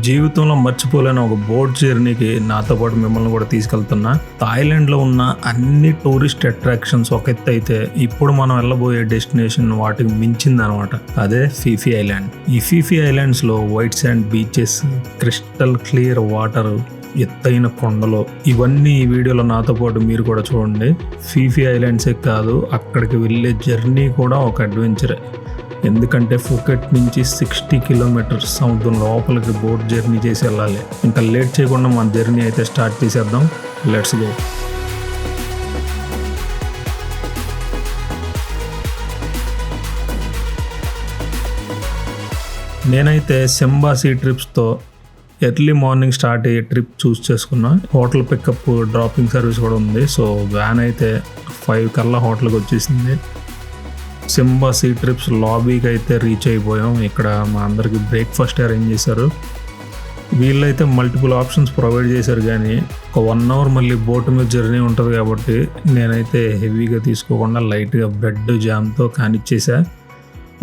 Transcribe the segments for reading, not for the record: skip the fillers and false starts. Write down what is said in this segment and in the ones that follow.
జీవితంలో మర్చిపోలేని ఒక బోట్ జర్నీకి నాతో పాటు మిమ్మల్ని కూడా తీసుకెళ్తున్నా. థాయిలాండ్లో ఉన్న అన్ని టూరిస్ట్ అట్రాక్షన్స్ ఒక ఎత్తు అయితే ఇప్పుడు మనం వెళ్ళబోయే డెస్టినేషన్ వాటికి మించింది అనమాట. అదే ఫీఫీ ఐలాండ్. ఈ ఫీఫీ ఐలాండ్స్లో white sand beaches, crystal clear water, ఎత్తైన కొండలు, ఇవన్నీ ఈ వీడియోలో నాతో పాటు మీరు కూడా చూడండి. ఫీఫీ ఐలాండ్సే కాదు, అక్కడికి వెళ్ళే జర్నీ కూడా ఒక అడ్వెంచరే. ఎందుకంటే ఫుకెట్ నుంచి 60 కిలోమీటర్స్ సముద్రం లోపలికి బోట్ జర్నీ చేసి వెళ్ళాలి. ఇంకా లేట్ చేయకుండా మన జర్నీ అయితే స్టార్ట్ చేసేద్దాం. Let's go. నేనైతే సింబా సీ ట్రిప్స్తో ఎర్లీ మార్నింగ్ స్టార్ట్ అయ్యే ట్రిప్ చూస్ చేసుకున్నా. హోటల్ పికప్, డ్రాపింగ్ సర్వీస్ కూడా ఉంది. సో వ్యాన్ అయితే 5 కల్లా హోటల్కి వచ్చేసింది. సింబా సీ ట్రిప్స్ లాబీకి అయితే రీచ్ అయిపోయాం. ఇక్కడ మా అందరికి బ్రేక్ఫాస్ట్ అరేంజ్ చేశారు. వీళ్ళైతే మల్టిపుల్ ఆప్షన్స్ ప్రొవైడ్ చేశారు, కానీ ఒక 1 అవర్ మళ్ళీ బోట్ మీద జర్నీ ఉంటుంది కాబట్టి నేనైతే హెవీగా తీసుకోకుండా లైట్గా బ్రెడ్ జామ్తో కానిచ్చేసా.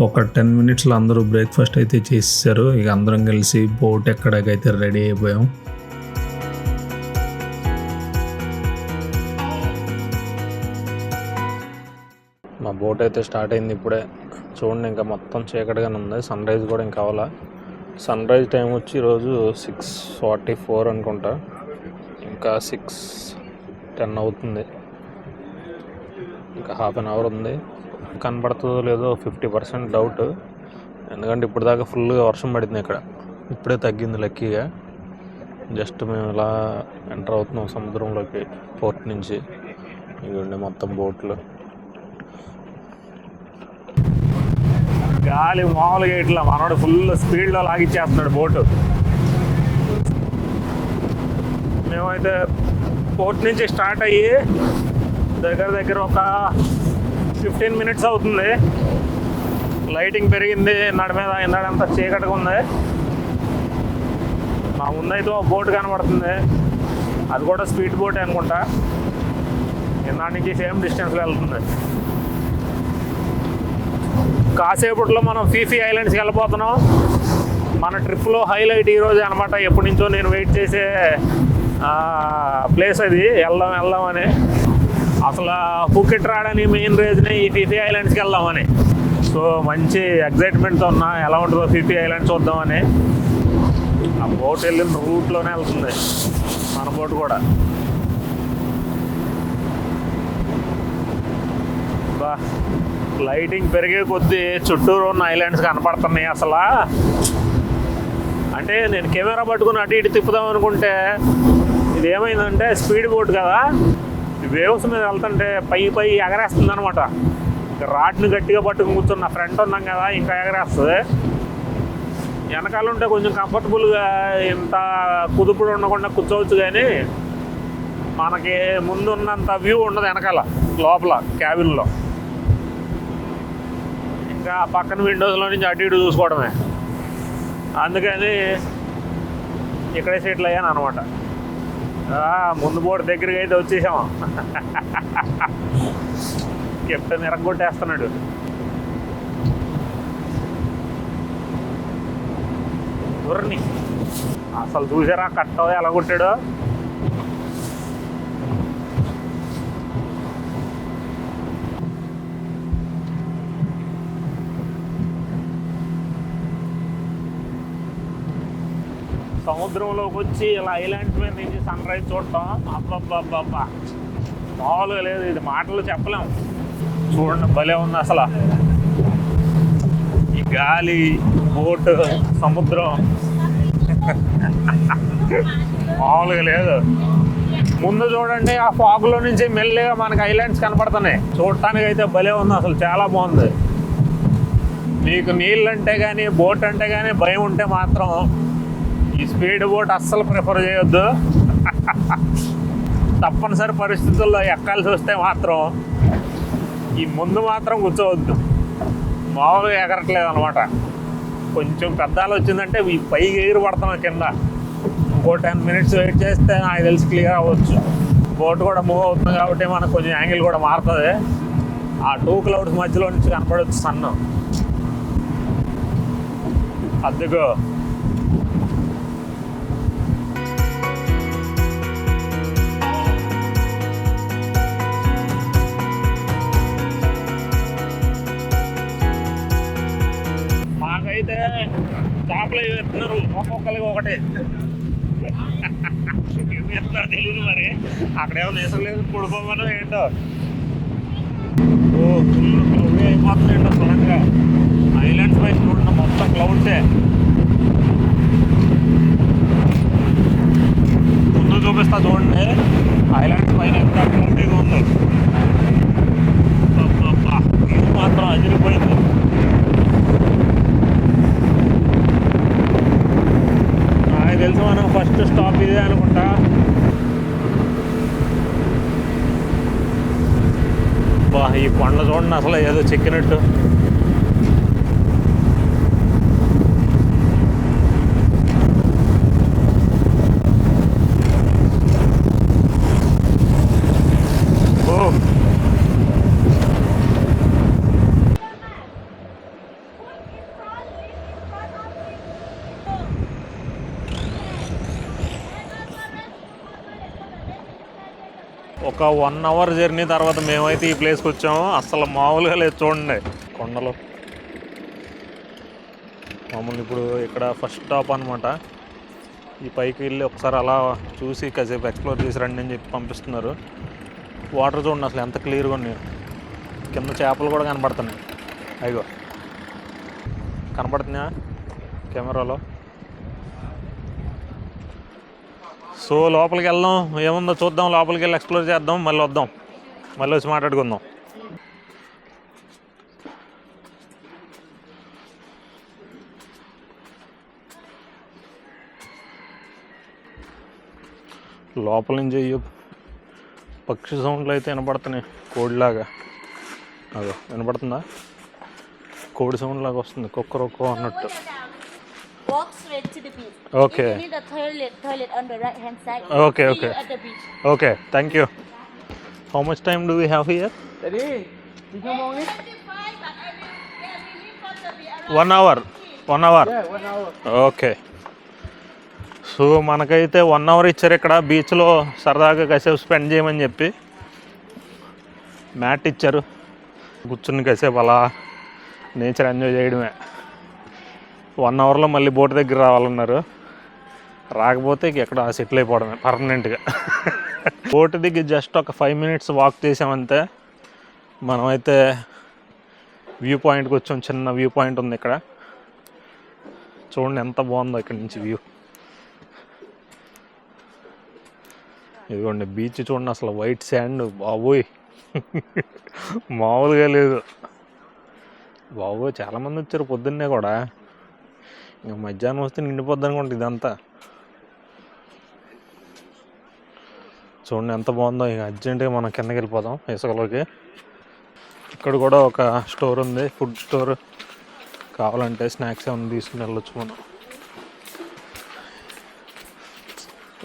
ఒక 10 మినిట్స్లో అందరూ బ్రేక్ఫాస్ట్ అయితే చేసేసారు. ఇక అందరం కలిసి బోట్ ఎక్కడికైతే రెడీ అయిపోయాం. మా బోట్ అయితే స్టార్ట్ అయింది ఇప్పుడే. చూడండి, ఇంకా మొత్తం చీకటిగానే ఉంది. సన్ రైజ్ కూడా ఇంకా అవ్వాలా. సన్ రైజ్ టైం వచ్చి ఈరోజు 6:44 అనుకుంటా. ఇంకా 6:10 అవుతుంది. ఇంకా హాఫ్ అన్ అవర్ ఉంది. కనబడుతుందో లేదో 50% డౌట్. ఎందుకంటే ఇప్పుడు దాకా ఫుల్గా వర్షం పడింది ఇక్కడ. ఇప్పుడే తగ్గింది లక్కీగా. జస్ట్ మేము ఇలా ఎంటర్ అవుతున్నాం సముద్రంలోకి పోర్ట్ నుంచి. ఇవ్వండి మొత్తం బోట్లు. గాలి మామూలుగా ఇట్లా మనోడు ఫుల్ స్పీడ్లో లాగిచ్చేస్తున్నాడు బోటు. మేమైతే పోర్ట్ నుంచి స్టార్ట్ అయ్యి దగ్గర ఒక 15 మినిట్స్ అవుతుంది. లైటింగ్ పెరిగింది, నడిమీద ఇందాడంతా చీకటిగా ఉంది. మా ముందైతే ఒక బోట్ కనబడుతుంది, అది కూడా స్పీడ్ బోట్ అనుకుంటా. ఇందాడి నుంచి సేమ్ డిస్టెన్స్లో వెళ్తుంది. కాసేపట్లో మనం ఫీఫీ ఐలాండ్స్కి వెళ్ళిపోతున్నాం. మన ట్రిప్లో హైలైట్ ఈరోజు అనమాట. ఎప్పటి నుంచో నేను వెయిట్ చేసే ప్లేస్ అది. వెళ్దామని అసలు ఫుకెట్ రావడానికి మెయిన్ రీజన్ ఈ ఫీఫీ ఐలాండ్స్కి వెళ్దామని. సో మంచి ఎగ్జైట్మెంట్తో ఉన్నా, ఎలా ఉంటుందో ఫీఫీ ఐలాండ్స్ చూద్దామని. ఆ బోట్ వెళ్ళిన రూట్లోనే వెళ్తుంది మన బోట్ కూడా. బా, లైటింగ్ పెరిగే కొద్దీ చుట్టూరు ఉన్న ఐలాండ్స్ కనపడుతున్నాయి. అసలు అంటే నేను కెమెరా పట్టుకుని అటు ఇటు తిప్పుదాం అనుకుంటే ఇది ఏమైందంటే స్పీడ్ బోట్ కదా, వేవ్స్ మీద వెళ్తుంటే పై ఎగరేస్తుంది అనమాట. రాడ్ని గట్టిగా పట్టుకుని కూర్చున్న ఫ్రంట్ ఉన్నాం కదా, ఇంకా ఎగరేస్తుంది. వెనకాల ఉంటే కొంచెం కంఫర్టబుల్గా ఇంత కుదుపుడు ఉండకుండా కూర్చోవచ్చు, కానీ మనకి ముందున్నంత వ్యూ ఉండదు వెనకాల లోపల క్యాబిన్లో. ఇంకా పక్కన విండోస్లో నుంచి అటు ఇటు చూసుకోవడమే. అందుకని ఇక్కడే సెటిల్ అయ్యాను అనమాట. ముందు బోర్డు దగ్గరికి అయితే వచ్చేసాము. కెప్టెన్ ఎరగొట్టేస్తున్నాడు. గుర్రని అసలు చూసారా కట్ట ఎలా కొట్టాడో. సముద్రంలోకి వచ్చి ఇలా ఐలాండ్స్ మీద నుంచి సన్ రైజ్ చూడటం అబ్బబ్బబ్బబ్బా మామూలుగా లేదు. ఇది మాటలు చెప్పలేము. చూడండి భలే ఉంది అసలు. ఈ గాలి, బోటు, సముద్రం మామూలుగా లేదు. ముందు చూడండి, ఆ ఫాగ్లో నుంచి మెల్లిగా మనకి ఐలాండ్స్ కనపడుతున్నాయి. చూడటానికి అయితే భలే ఉంది అసలు, చాలా బాగుంది. మీకు నీళ్ళు అంటే కానీ, బోట్ అంటే కానీ భయం ఉంటే మాత్రం ఈ స్పీడ్ బోట్ అస్సలు ప్రిఫర్ చేయొద్దు. తప్పనిసరి పరిస్థితుల్లో ఎక్కాల్సి వస్తే మాత్రం ఈ ముందు మాత్రం కూర్చోవద్దు. మామూలుగా ఎగరట్లేదు అనమాట. కొంచెం పెద్దాలు వచ్చిందంటే ఈ పైకి ఎగిరి పడుతున్నాం కింద. ఇంకో 10 మినిట్స్ వెయిట్ చేస్తే నాకు తెలిసి క్లియర్ అవ్వచ్చు. బోట్ కూడా మూవ్ అవుతుంది కాబట్టి మనకు కొంచెం యాంగిల్ కూడా మారుతుంది. ఆ 2 క్లౌడ్స్ మధ్యలో నుంచి కనపడవచ్చు సన్ను. అదిగో ఒక్కొక్కరికి ఒకటే తెలియదు మరి. అక్కడేమో దేశం లేదు పడుకోమనో ఏంటో. ఓ ఫుల్ క్లౌడీ అయిపోతుంది ఏంటో సడన్గా. ఐలాండ్స్ పై చూడండి మొత్తం క్లౌడ్సే. ముందు చూపిస్తా చూడండి ఐలాండ్స్ పైన ఎంత క్లౌడీగా ఉందో. ఇది మాత్రం అదిరిపోయింది. నాకు తెలుసు మనం ఫస్ట్ స్టాప్ ఇదే అనుకుంటా. ఈ కొండ చూడండి అసలు ఏదో చెక్కినట్టు. ఒక 1 అవర్ జర్నీ తర్వాత మేమైతే ఈ ప్లేస్కి వచ్చాము. అసలు మామూలుగా లేదు చూడండి కొండలు. మామూలు ఇప్పుడు ఇక్కడ ఫస్ట్ స్టాప్ అనమాట. ఈ పైకి వెళ్ళి ఒకసారి అలా చూసి కాసేపు ఎక్స్ప్లోర్ చేసి రండి అని చెప్పి పంపిస్తున్నారు. వాటర్ చూడండి అసలు ఎంత క్లియర్గా ఉన్నాయి. కింద చేపలు కూడా కనపడుతున్నాయి. అయ్యో కనపడుతున్నాయా కెమెరాలో? సో లోపలికి వెళ్దాం, ఏముందో చూద్దాం. లోపలికి వెళ్ళి ఎక్స్ప్లోర్ చేద్దాం, మళ్ళీ వద్దాం, మళ్ళీ వచ్చి మాట్లాడుకుందాం. లోపల నుంచి పక్షి సౌండ్లు అయితే వినపడుతున్నాయి. కోడిలాగా అదో వినపడుతుందా? కోడి సౌండ్ లాగా వస్తుంది, కుక్కరొక్కో అన్నట్టు. Walk straight to the beach. Okay. If you need a toilet on the right hand side. Okay, See okay. you at the beach. Okay, thank you. How much time do we have here? 25, but we leave from the beach. 1 hour. 1 hour. Yeah, 1 hour. Okay. So మనకైతే 1 hour ఇచ్చారు ఇక్కడ బీచ్లో సరదాగా కాసేపు spend చేయమని చెప్పి. Mat ఇచ్చారు, కూర్చుని కాసేపు అలా నేచర్ ఎంజాయ్ చేయడమే. 1 అవర్లో మళ్ళీ బోట్ దగ్గర రావాలన్నారు. రాకపోతే ఎక్కడ సెటిల్ అయిపోవడమే పర్మనెంట్గా. బోట్ దిగి జస్ట్ ఒక 5 మినిట్స్ వాక్ చేసామంతే. మనమైతే వ్యూ పాయింట్కి వచ్చాం. చిన్న వ్యూ పాయింట్ ఉంది ఇక్కడ, చూడండి ఎంత బాగుందో ఇక్కడ నుంచి వ్యూ. ఇదిగోండి బీచ్ చూడండి అసలు వైట్ శాండ్. బాబోయ్ మామూలుగా లేదు బాబోయ్. చాలామంది వచ్చారు పొద్దున్నే కూడా. ఇంకా మధ్యాహ్నం వస్తే నిండిపోద్ది అనుకోండి ఇదంతా. చూడండి ఎంత బాగుందో. ఇక అర్జెంటుగా మనం కిందకి వెళ్ళిపోదాం ఇసుకలోకి. ఇక్కడ కూడా ఒక స్టోర్ ఉంది, ఫుడ్ స్టోర్. కావాలంటే స్నాక్స్ ఏమైనా తీసుకుని వెళ్ళొచ్చు మనం.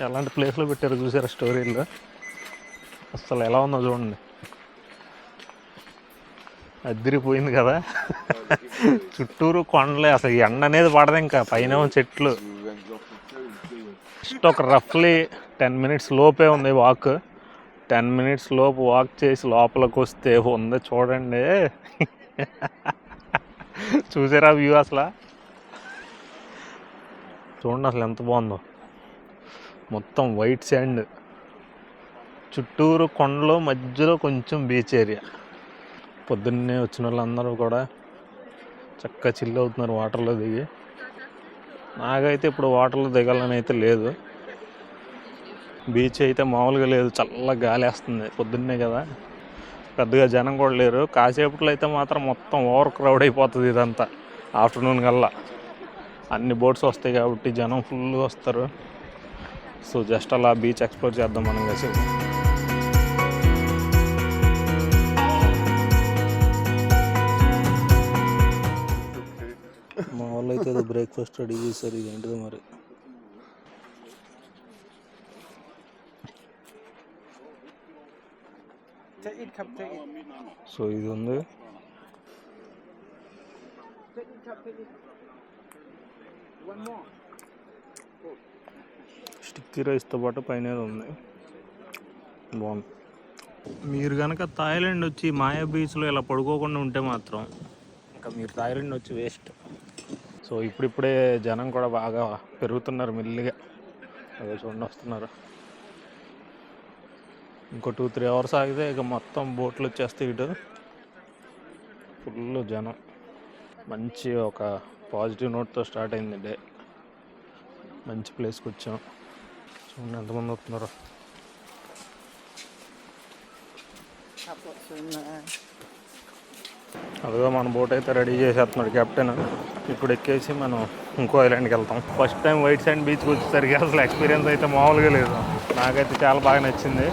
ఎలాంటి ప్లేస్లో పెట్టారు చూసారా స్టోరీలో. అసలు ఎలా ఉందో చూడండి, అదిరిపోయింది కదా. చుట్టూరు కొండలే, అసలు ఎండ అనేది పడదు. ఇంకా పైన చెట్లు. జస్ట్ ఒక రఫ్లీ 10 మినిట్స్ లోపే ఉంది వాక్. 10 మినిట్స్ లోపు వాక్ చేసి లోపలికి వస్తే ఉంది చూడండి. చూసారా వ్యూ అసలు? చూడండి అసలు ఎంత బాగుందో. మొత్తం వైట్ శాండ్, చుట్టూరు కొండలు, మధ్యలో కొంచెం బీచ్ ఏరియా. పొద్దున్నే వచ్చిన వాళ్ళందరూ కూడా చక్కగా చిల్ అవుతున్నారు వాటర్లో దిగి. నాకైతే ఇప్పుడు వాటర్లో దిగాలని అయితే లేదు. బీచ్ అయితే మామూలుగా లేదు, చల్లగా గాలి వేస్తుంది. పొద్దున్నే కదా, పెద్దగా జనం కూడా లేరు. కాసేపట్లో అయితే మాత్రం మొత్తం ఓవర్ క్రౌడ్ అయిపోతుంది ఇదంతా. ఆఫ్టర్నూన్ కల్లా అన్ని బోట్స్ వస్తాయి కాబట్టి జనం ఫుల్ వస్తారు. సో జస్ట్ అలా బీచ్ ఎక్స్ప్లోర్ చేద్దాం మనం కాసేపు. మా వాళ్ళు అయితే ఏదో బ్రేక్ఫాస్ట్ రెడీ చేశారు. ఇదేంటిదో మరి. సో ఇది ఉంది. స్టిక్కీ రైస్తో పాటు పైన ఉంది. బాగుంది. మీరు కనుక థాయిలాండ్ వచ్చి మాయా బీచ్లో ఇలా పడుకోకుండా ఉంటే మాత్రం ఇంకా మీరు థాయిలాండ్ వచ్చి వేస్ట్. సో ఇప్పుడిప్పుడే జనం కూడా బాగా పెరుగుతున్నారు మెల్లిగా. అదే చూడండి వస్తున్నారు. ఇంకో 2-3 అవర్స్ ఆగితే ఇక మొత్తం బోట్లు వచ్చేస్తాయి. ఇటు ఫుల్ జనం. మంచి ఒక పాజిటివ్ నోట్తో స్టార్ట్ అయింది డే. మంచి ప్లేస్కి వచ్చాం. చూడండి ఎంతమంది వస్తున్నారు. అదిగో మన బోట్ అయితే రెడీ చేసేస్తున్నాడు కెప్టెన్. ఇప్పుడు ఎక్కేసి మనం ఇంకో ఐలాండ్కి వెళ్తాం. ఫస్ట్ టైం వైట్ శాండ్ బీచ్కి వచ్చేసరికి అసలు ఎక్స్పీరియన్స్ అయితే మామూలుగా లేదు. నాకైతే చాలా బాగా నచ్చింది.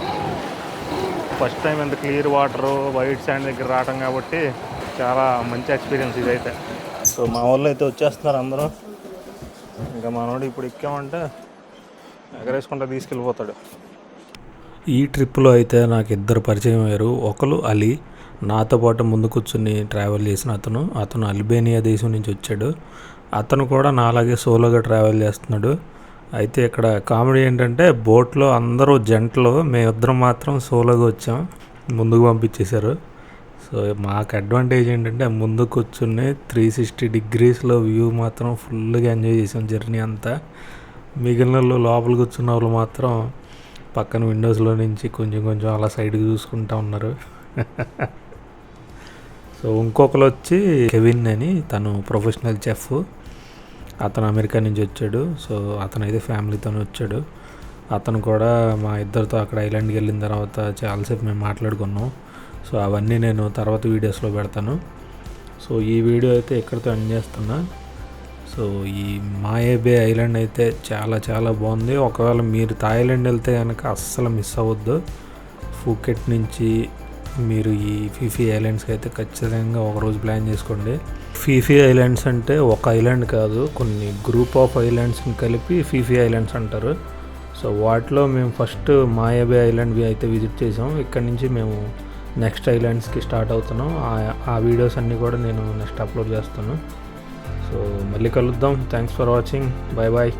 ఫస్ట్ టైం ఎంత క్లియర్ వాటరు వైట్ శాండ్ దగ్గర రావటం కాబట్టి చాలా మంచి ఎక్స్పీరియన్స్ ఇదైతే. సో మా వాళ్ళు అయితే వచ్చేస్తున్నారు అందరూ. ఇంకా మనోడు ఇప్పుడు ఎక్కామంటే ఎగరేసుకుంటూ తీసుకెళ్ళిపోతాడు. ఈ ట్రిప్లో అయితే నాకు ఇద్దరు పరిచయం అయ్యారు. ఒకరు అలీ, నాతో పాటు ముందు కూర్చుని ట్రావెల్ చేసిన అతను అల్బేనియా దేశం నుంచి వచ్చాడు. అతను కూడా నాలాగే సోలోగా ట్రావెల్ చేస్తున్నాడు. అయితే ఇక్కడ కామెడీ ఏంటంటే బోట్లో అందరూ జంటలు, మేమిద్దరం మాత్రం సోలోగా వచ్చాం. ముందుకు పంపించేశారు. సో మాకు అడ్వాంటేజ్ ఏంటంటే ముందు కూర్చుని 360 డిగ్రీస్లో వ్యూ మాత్రం ఫుల్గా ఎంజాయ్ చేసాం జర్నీ అంతా. మిగిలిన వాళ్ళు లోపల కూర్చున్న వాళ్ళు మాత్రం పక్కన విండోస్లో నుంచి కొంచెం కొంచెం అలా సైడ్కి చూసుకుంటూ ఉన్నారు. సో ఇంకొకరు వచ్చి కెవిన్ అని, తను ప్రొఫెషనల్ చెఫ్. అతను అమెరికా నుంచి వచ్చాడు. సో అతను అయితే ఫ్యామిలీతో వచ్చాడు. అతను కూడా మా ఇద్దరితో అక్కడ ఐలాండ్కి వెళ్ళిన తర్వాత చాలాసేపు మేము మాట్లాడుకున్నాం. సో అవన్నీ నేను తర్వాత వీడియోస్లో పెడతాను. సో ఈ వీడియో అయితే ఇక్కడితో ఎండ్ చేస్తున్నా. సో ఈ మాయే బే ఐలాండ్ అయితే చాలా చాలా బాగుంది. ఒకవేళ మీరు థాయిలాండ్ వెళ్తే కనుక అస్సలు మిస్ అవ్వద్దు. ఫూకెట్ నుంచి మీరు ఈ ఫిఫీ ఐలాండ్స్కి అయితే ఖచ్చితంగా ఒకరోజు ప్లాన్ చేసుకోండి. ఫిఫీ ఐలాండ్స్ అంటే ఒక ఐలాండ్ కాదు, కొన్ని గ్రూప్ ఆఫ్ ఐలాండ్స్ని కలిపి ఫిఫీ ఐలాండ్స్ అంటారు. సో వాటిలో మేము ఫస్ట్ మాయే బే ఐలాండ్ అయితే విజిట్ చేసాం. ఇక్కడ నుంచి మేము నెక్స్ట్ ఐలాండ్స్కి స్టార్ట్ అవుతున్నాం. ఆ వీడియోస్ అన్నీ కూడా నేను నెక్స్ట్ అప్లోడ్ చేస్తాను. సో మళ్ళీ కలుద్దాం. Thanks for watching. Bye bye.